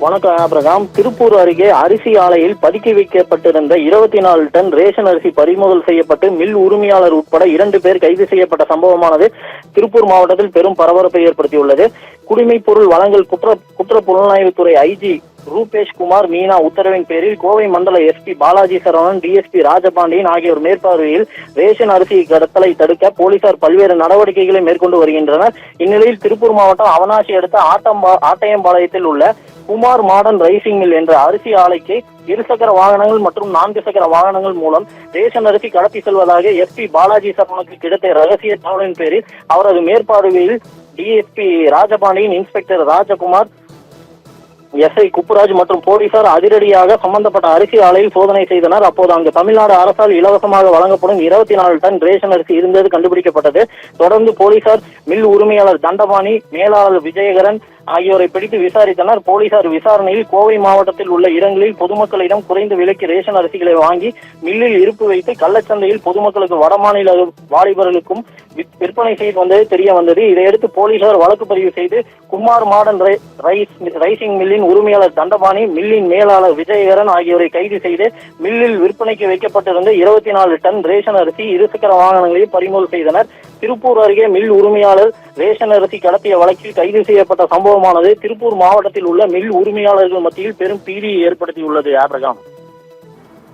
வணக்கம் ஆபிரகாம். திருப்பூர் அருகே அரிசி ஆலையில் பதுக்கி வைக்கப்பட்டிருந்த 24 டன் ரேஷன் அரிசி பறிமுதல் செய்யப்பட்டு மில் உரிமையாளர் உட்பட 2 பேர் கைது செய்யப்பட்ட சம்பவமானது திருப்பூர் மாவட்டத்தில் பெரும் பரபரப்பை ஏற்படுத்தியுள்ளது. குடிமைப் பொருள் வழங்கல் குற்ற புலனாய்வுத்துறை ஐஜி ரூபேஷ் குமார் மீனா உத்தரவின் பேரில் கோவை மண்டல எஸ்பி பாலாஜி சரவணன், டிஎஸ்பி ராஜபாண்டியன் ஆகியோர் மேற்பார்வையில் ரேஷன் அரிசி கடத்தலை தடுக்க போலீசார் பல்வேறு நடவடிக்கைகளை மேற்கொண்டு வருகின்றனர். இந்நிலையில் திருப்பூர் மாவட்டம் அவனாசி அடுத்த ஆட்டையம்பாளையத்தில் உள்ள குமார் மாடர்ன் ரைசிங் மில் என்ற அரிசி ஆலைக்கு 2 சக்கர வாகனங்கள் மற்றும் 4 சக்கர வாகனங்கள் மூலம் ரேஷன் அரிசி கடத்தி செல்வதாக எஸ்பி பாலாஜி சரவணனுக்கு கிடைத்த ரகசிய தகவலின் பேரில் அவரது மேற்பார்வையில் டிஎஸ்பி ராஜபாண்டியன், இன்ஸ்பெக்டர் ராஜகுமார், எஸ்ஐ குப்புராஜ் மற்றும் போலீசார் அதிரடியாக சம்பந்தப்பட்ட அரிசி ஆலையில் சோதனை செய்தனர். அப்போது அங்கு தமிழ்நாடு அரசால் இலவசமாக வழங்கப்படும் 24 டன் ரேஷன் அரிசி இருந்தது கண்டுபிடிக்கப்பட்டது. தொடர்ந்து போலீசார் மில் உரிமையாளர் தண்டபாணி, மேலாளர் விஜயகரன் ஆகியோரை பிடித்து விசாரித்தனர். போலீசார் விசாரணையில் கோவை மாவட்டத்தில் உள்ள இடங்களில் பொதுமக்களிடம் குறைந்த விலைக்கு ரேஷன் அரிசிகளை வாங்கி மில்லில் இருப்பு வைத்து கள்ளச்சந்தையில் பொதுமக்களுக்கு வடமாநில வாலிபர்களுக்கும் விற்பனை செய்து வந்தது தெரிய வந்தது. இதையடுத்து போலீசார் வழக்கு பதிவு செய்து குமார் மாடர்ன் ரைசிங் மில்லின் உரிமையாளர் தண்டபாணி, மில்லின் மேலாளர் விஜயகரன் ஆகியோரை கைது செய்து மில்லில் விற்பனைக்கு வைக்கப்பட்டிருந்த 24 டன் ரேஷன் அரிசி 2 சக்கர வாகனங்களையும் பறிமுதல் செய்தனர். திருப்பூர் அருகே மில் உரிமையாளர் ரேஷன் அரிசி கடத்திய வழக்கில் கைது செய்யப்பட்ட சம்பவமானது திருப்பூர் மாவட்டத்தில் உள்ள மில் உரிமையாளர்கள் மத்தியில் பெரும் பீதியை ஏற்படுத்தியுள்ளது. ஆபிரகாம்.